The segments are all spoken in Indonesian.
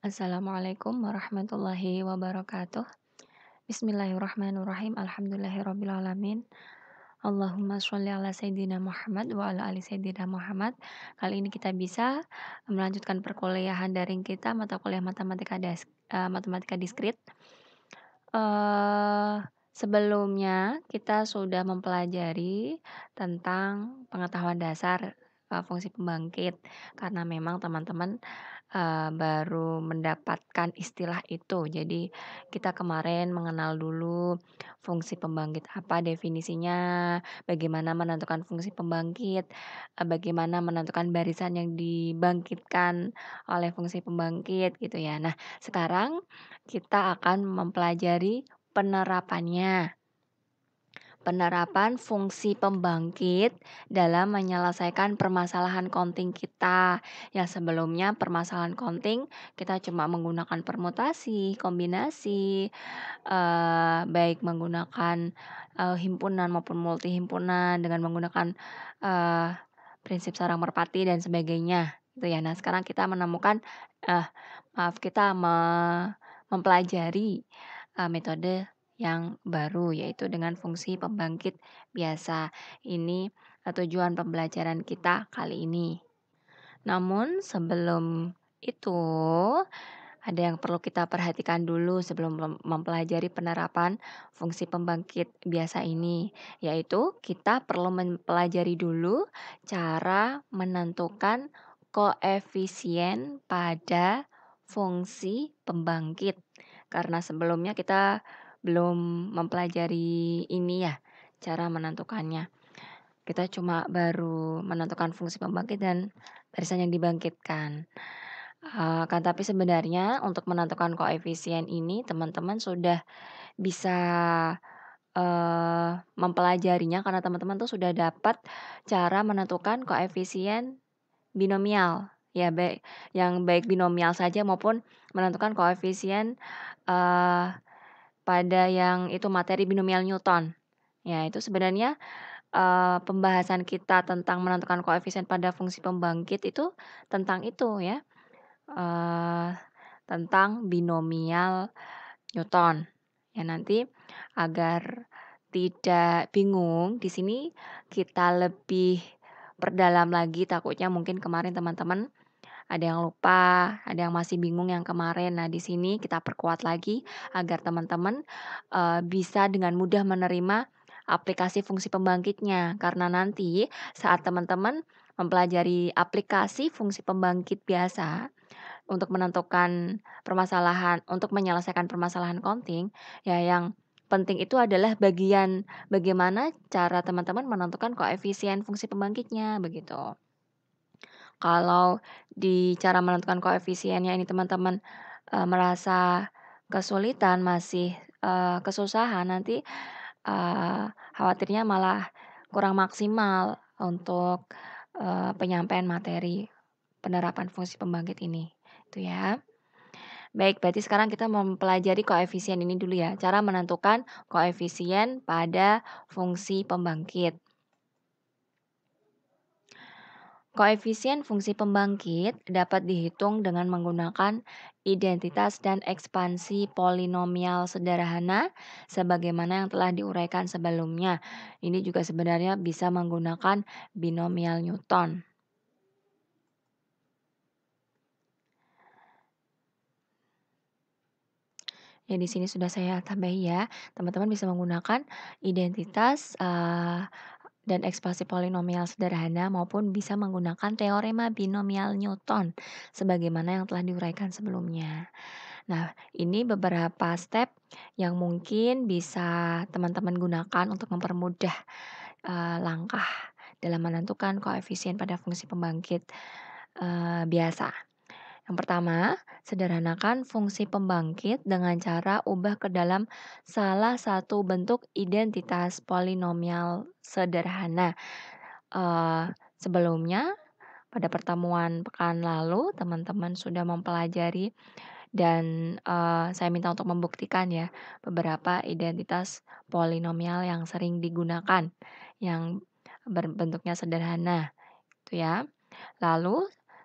Assalamualaikum warahmatullahi wabarakatuh. Bismillahirrahmanirrahim. Alhamdulillahirrabbilalamin. Allahumma sholli ala sayyidina Muhammad wa ala ali sayyidina Muhammad. Kali ini kita bisa melanjutkan perkuliahan daring kita mata kuliah matematika diskrit. Eh Sebelumnya kita sudah mempelajari tentang pengetahuan dasar fungsi pembangkit karena memang teman-teman baru mendapatkan istilah itu. Jadi kita kemarin mengenal dulu fungsi pembangkit apa definisinya, bagaimana menentukan fungsi pembangkit, bagaimana menentukan barisan yang dibangkitkan oleh fungsi pembangkit gitu ya. Nah, sekarang kita akan mempelajari penerapannya. Penerapan fungsi pembangkit dalam menyelesaikan permasalahan counting kita. Yang sebelumnya permasalahan counting kita cuma menggunakan permutasi, kombinasi, baik menggunakan himpunan maupun multi himpunan dengan menggunakan eh, prinsip sarang merpati dan sebagainya. Gitu ya. Nah, sekarang kita menemukan eh kita mempelajari metode yang baru yaitu dengan fungsi pembangkit biasa. Ini tujuan pembelajaran kita kali ini. Namun sebelum itu ada yang perlu kita perhatikan dulu sebelum mempelajari penerapan fungsi pembangkit biasa ini, yaitu kita perlu mempelajari dulu cara menentukan koefisien pada fungsi pembangkit. Karena sebelumnya kita belum mempelajari ini ya, cara menentukannya. Kita cuma baru menentukan fungsi pembangkit dan barisan yang dibangkitkan. Kan tapi sebenarnya untuk menentukan koefisien ini teman-teman sudah bisa, mempelajarinya karena teman-teman tuh sudah dapat cara menentukan koefisien binomial. Ya baik binomial saja maupun menentukan koefisien, eee, pada yang itu materi binomial Newton. Ya itu sebenarnya, pembahasan kita tentang menentukan koefisien pada fungsi pembangkit itu tentang itu ya, eee, tentang binomial Newton. Ya nanti agar tidak bingung, di sini kita lebih perdalam lagi takutnya mungkin kemarin teman-teman ada yang lupa, ada yang masih bingung yang kemarin. Nah, di sini kita perkuat lagi agar teman-teman, bisa dengan mudah menerima aplikasi fungsi pembangkitnya. Karena nanti saat teman-teman mempelajari aplikasi fungsi pembangkit biasa, untuk menentukan permasalahan untuk menyelesaikan permasalahan counting, ya yang penting itu adalah bagian bagaimana cara teman-teman menentukan koefisien fungsi pembangkitnya, begitu. Kalau di cara menentukan koefisiennya ini teman-teman, merasa kesulitan, masih, kesusahan, nanti, khawatirnya malah kurang maksimal untuk, penyampaian materi penerapan fungsi pembangkit ini, itu ya. Baik, berarti sekarang kita mempelajari koefisien ini dulu ya, cara menentukan koefisien pada fungsi pembangkit. Koefisien fungsi pembangkit dapat dihitung dengan menggunakan identitas dan ekspansi polinomial sederhana sebagaimana yang telah diuraikan sebelumnya. Ini juga sebenarnya bisa menggunakan binomial Newton. Ya di sini sudah saya tambahi ya. Teman-teman bisa menggunakan identitas dan ekspansi polinomial sederhana maupun bisa menggunakan teorema binomial Newton sebagaimana yang telah diuraikan sebelumnya. Nah, ini beberapa step yang mungkin bisa teman-teman gunakan untuk mempermudah langkah dalam menentukan koefisien pada fungsi pembangkit biasa. Yang pertama, sederhanakan fungsi pembangkit dengan cara ubah ke dalam salah satu bentuk identitas polinomial sederhana. Sebelumnya, pada pertemuan pekan lalu, teman-teman sudah mempelajari dan saya minta untuk membuktikan ya beberapa identitas polinomial yang sering digunakan, yang berbentuknya sederhana, itu ya. Lalu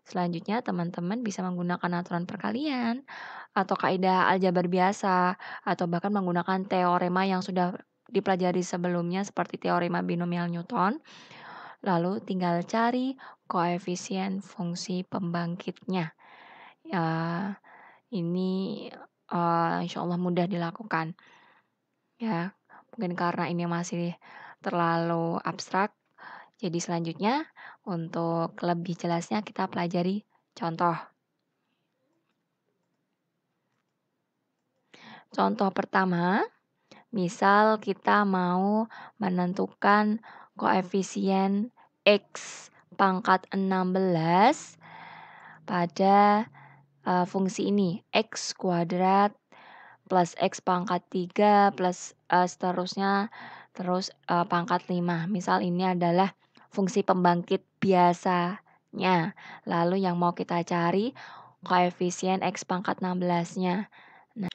Selanjutnya teman-teman bisa menggunakan aturan perkalian atau kaidah aljabar biasa atau bahkan menggunakan teorema yang sudah dipelajari sebelumnya seperti teorema binomial Newton. Lalu tinggal cari koefisien fungsi pembangkitnya. Ya, ini insya Allah mudah dilakukan. Ya, mungkin karena ini masih terlalu abstrak, jadi selanjutnya untuk lebih jelasnya kita pelajari contoh. Contoh pertama, misal kita mau menentukan koefisien X pangkat 16 pada fungsi ini, X kuadrat plus X pangkat 3 plus seterusnya, terus pangkat 5. Misal ini adalah fungsi pembangkit biasanya. Lalu yang mau kita cari koefisien X pangkat 16-nya. Nah,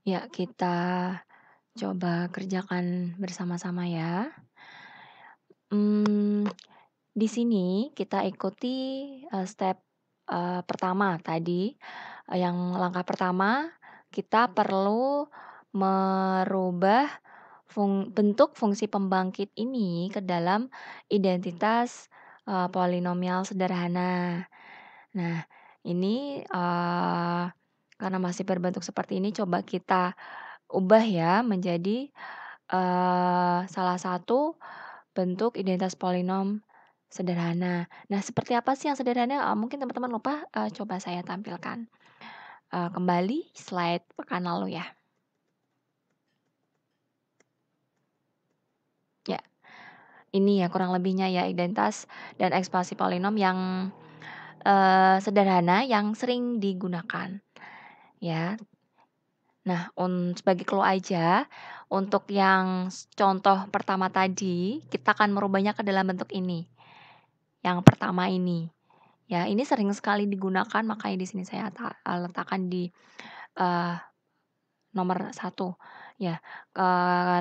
ya kita coba kerjakan bersama-sama ya. Di sini kita ikuti step pertama tadi. Yang langkah pertama kita perlu merubah bentuk fungsi pembangkit ini ke dalam identitas polinomial sederhana. Nah, ini karena masih berbentuk seperti ini, coba kita ubah ya menjadi salah satu bentuk identitas polinom sederhana. Nah, seperti apa sih yang sederhana? Mungkin teman-teman lupa, coba saya tampilkan. Kembali slide pekan lalu ya. Ya, ini ya kurang lebihnya ya identitas dan ekspansi polinom yang sederhana yang sering digunakan. Ya. Nah, sebagai clue aja, untuk yang contoh pertama tadi, kita akan merubahnya ke dalam bentuk ini. Yang pertama ini. Ya, ini sering sekali digunakan, makanya di sini saya letakkan di nomor 1. Ya,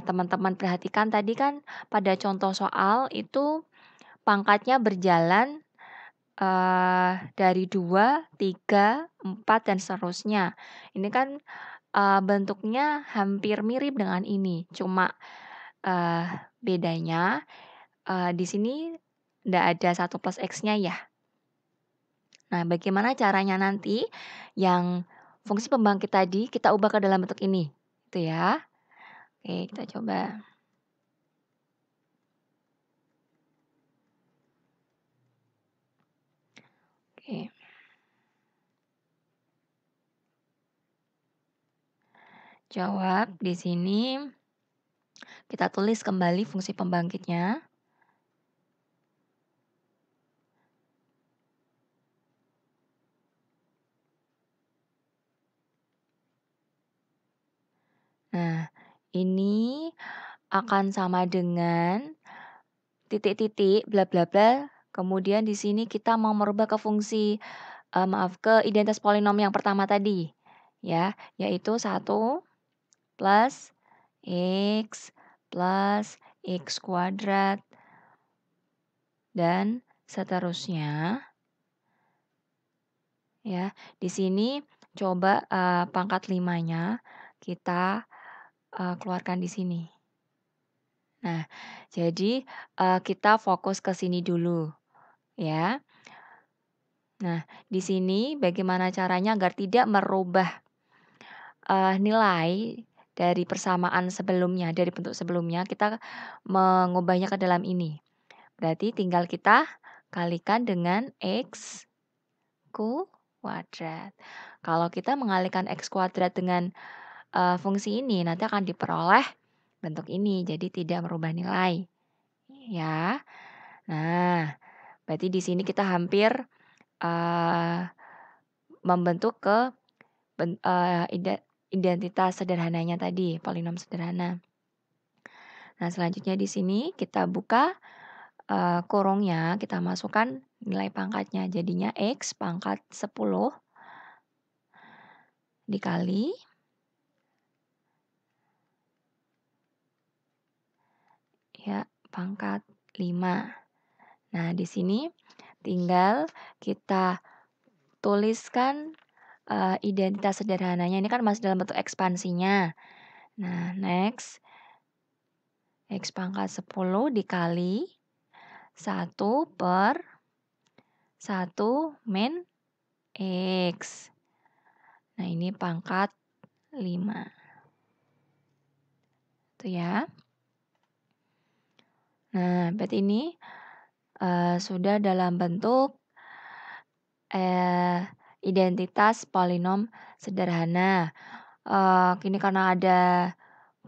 teman-teman perhatikan tadi kan pada contoh soal itu pangkatnya berjalan dari 2, 3, 4, dan seterusnya. Ini kan bentuknya hampir mirip dengan ini, cuma bedanya di sini nggak ada 1 plus X-nya ya. Nah, bagaimana caranya nanti yang fungsi pembangkit tadi kita ubah ke dalam bentuk ini, gitu ya. Oke, kita coba. Oke. Jawab di sini kita tulis kembali fungsi pembangkitnya. Nah, ini akan sama dengan titik-titik bla bla bla. Kemudian di sini kita mau merubah ke fungsi ke identitas polinom yang pertama tadi, ya, yaitu 1 plus X plus X kuadrat dan seterusnya. Ya, di sini coba pangkat 5-nya kita keluarkan di sini. Nah, jadi kita fokus ke sini dulu, ya. Nah, di sini bagaimana caranya agar tidak merubah nilai dari persamaan sebelumnya, dari bentuk sebelumnya, kita mengubahnya ke dalam ini. Berarti tinggal kita kalikan dengan X kuadrat. Kalau kita mengalihkan X kuadrat dengan fungsi ini, nanti akan diperoleh bentuk ini, jadi tidak merubah nilai. Ya. Nah, berarti di sini kita hampir membentuk ke identitas sederhananya tadi, polinom sederhana. Nah, selanjutnya di sini kita buka kurungnya, kita masukkan nilai pangkatnya. Jadinya X pangkat 10 dikali ya pangkat 5. Nah, di sini tinggal kita tuliskan, identitas sederhananya. Ini kan masih dalam bentuk ekspansinya. Nah, next, X pangkat 10 dikali 1/1 min X. Nah, ini pangkat 5. Itu ya. Nah, berarti ini sudah dalam bentuk identitas polinom sederhana. Ini karena ada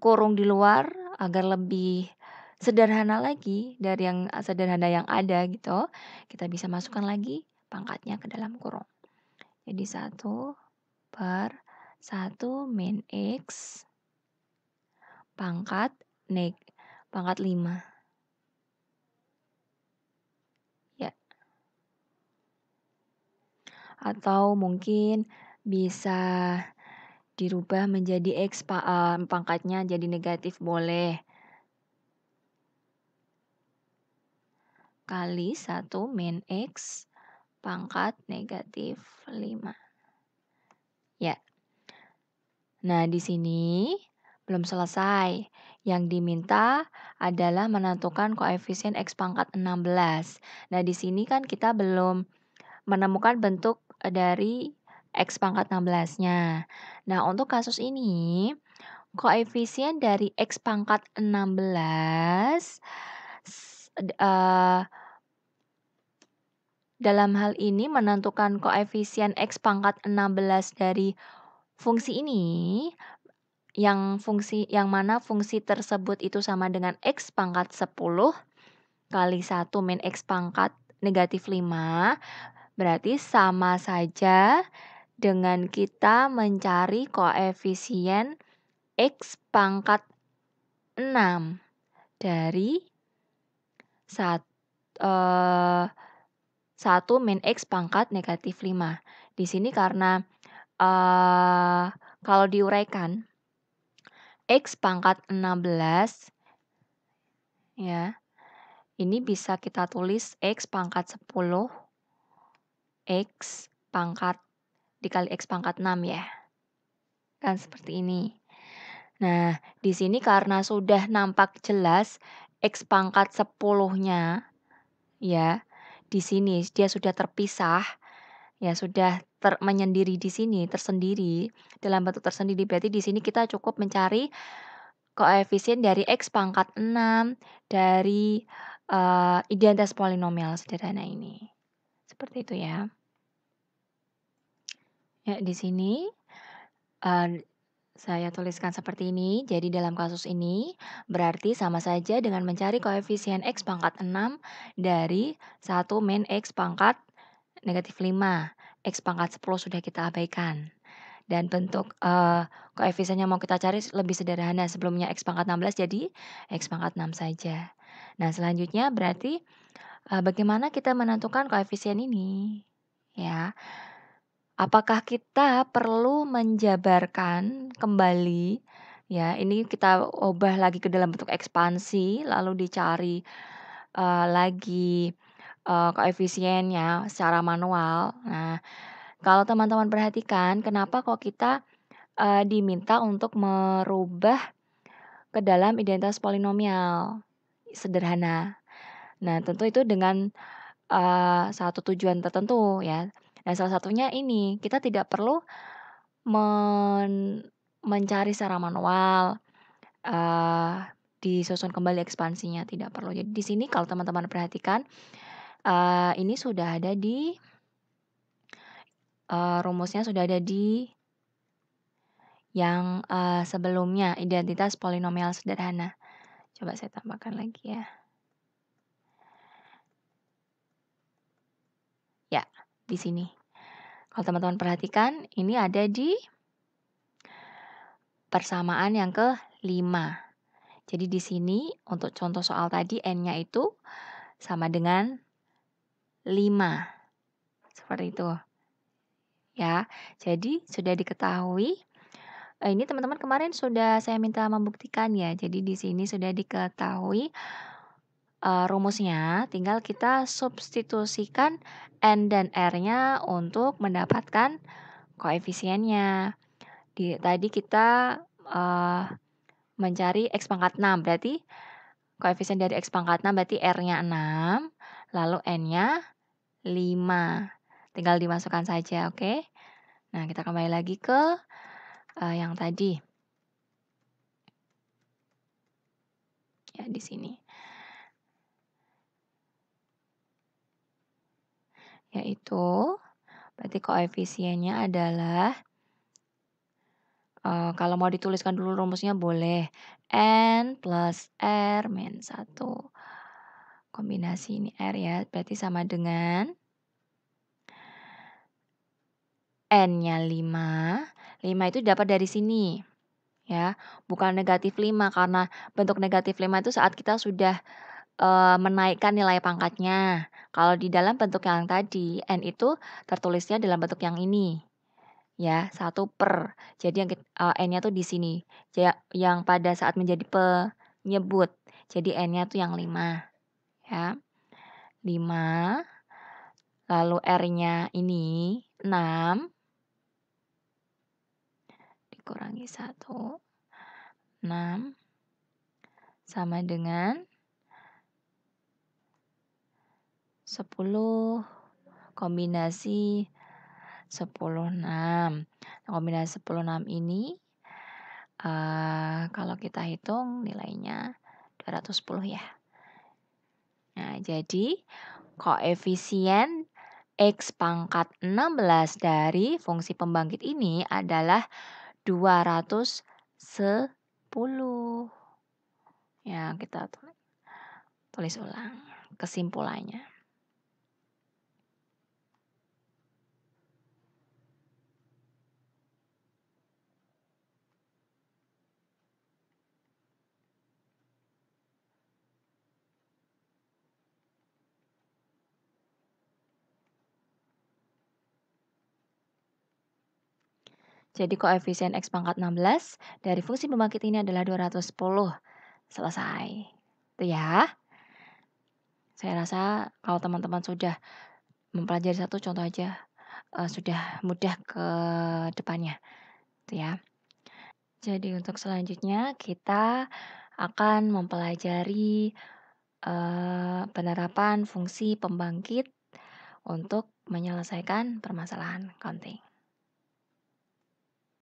kurung di luar agar lebih sederhana lagi dari yang sederhana yang ada gitu, kita bisa masukkan lagi pangkatnya ke dalam kurung. Jadi 1/1 min X pangkat 5. Ya. Atau mungkin bisa dirubah menjadi X pangkatnya jadi negatif boleh. Kali 1 min X pangkat negatif 5. Ya. Nah, di sini belum selesai. Yang diminta adalah menentukan koefisien X pangkat 16. Nah, di sini kan kita belum menemukan bentuk dari X pangkat 16-nya. Nah, untuk kasus ini, koefisien dari X pangkat 16 dalam hal ini menentukan koefisien X pangkat 16 dari fungsi ini, yang mana fungsi tersebut itu sama dengan X pangkat 10 kali 1 min X pangkat negatif 5, berarti sama saja dengan kita mencari koefisien X pangkat 6 dari 1 min X pangkat negatif 5. Di sini karena kalau diuraikan X pangkat 16 ya, ini bisa kita tulis X pangkat 10 X pangkat dikali X pangkat 6 ya. Kan seperti ini. Nah, di sini karena sudah nampak jelas X pangkat 10-nya ya, di sini dia sudah terpisah, ya sudah menyendiri di sini, tersendiri, dalam bentuk tersendiri. Berarti di sini kita cukup mencari koefisien dari X pangkat 6 dari identitas polinomial sederhana ini. Seperti itu ya. Ya, di sini saya tuliskan seperti ini. Jadi dalam kasus ini berarti sama saja dengan mencari koefisien X pangkat 6 dari 1 min X pangkat negatif 5. X pangkat 10 sudah kita abaikan. Dan bentuk koefisiennya mau kita cari lebih sederhana. Sebelumnya X pangkat 16 jadi X pangkat 6 saja. Nah, selanjutnya berarti bagaimana kita menentukan koefisien ini? Ya. Apakah kita perlu menjabarkan kembali, ya, ini kita ubah lagi ke dalam bentuk ekspansi, lalu dicari lagi koefisiennya secara manual. Nah, kalau teman-teman perhatikan, kenapa kok kita diminta untuk merubah ke dalam identitas polinomial sederhana. Nah, tentu itu dengan satu tujuan tertentu ya. Dan salah satunya ini, kita tidak perlu mencari secara manual, disusun kembali ekspansinya, tidak perlu. Jadi di sini kalau teman-teman perhatikan, ini sudah ada di rumusnya sudah ada di yang sebelumnya, identitas polinomial sederhana. Coba saya tambahkan lagi ya. Ya, di sini. Kalau teman-teman perhatikan, ini ada di persamaan yang ke-5. Jadi di sini untuk contoh soal tadi N-nya itu sama dengan 5. Seperti itu. Ya. Jadi sudah diketahui. Ini teman-teman kemarin sudah saya minta membuktikan ya. Jadi di sini sudah diketahui rumusnya tinggal kita substitusikan N dan R-nya untuk mendapatkan koefisiennya. Tadi kita, mencari X pangkat 6, berarti koefisien dari X pangkat 6 berarti R-nya 6, lalu N-nya 5. Tinggal dimasukkan saja, oke? Nah, kita kembali lagi ke, yang tadi. Ya, di sini. Yaitu, berarti koefisiennya adalah, kalau mau dituliskan dulu rumusnya boleh, N plus R min 1. Kombinasi ini R ya, berarti sama dengan N-nya 5. 5 itu dapat dari sini, ya. Bukan negatif 5, karena bentuk negatif 5 itu saat kita sudah, menaikkan nilai pangkatnya. Kalau di dalam bentuk yang tadi, N itu tertulisnya dalam bentuk yang ini, ya, 1/. Jadi N-nya tuh di sini, yang pada saat menjadi penyebut. Jadi N-nya tuh yang 5, ya. 5, lalu R-nya ini 6, dikurangi 1, 6, sama dengan 10, kombinasi 10, 6. Kombinasi 10, 6 ini, kalau kita hitung nilainya 210 ya. Nah, jadi koefisien X pangkat 16 dari fungsi pembangkit ini adalah 210. Ya, kita tulis ulang kesimpulannya. Jadi koefisien X pangkat 16 dari fungsi pembangkit ini adalah 210. Selesai. Itu ya. Saya rasa kalau teman-teman sudah mempelajari satu contoh aja, sudah mudah ke depannya. Itu ya. Jadi untuk selanjutnya kita akan mempelajari, penerapan fungsi pembangkit untuk menyelesaikan permasalahan counting.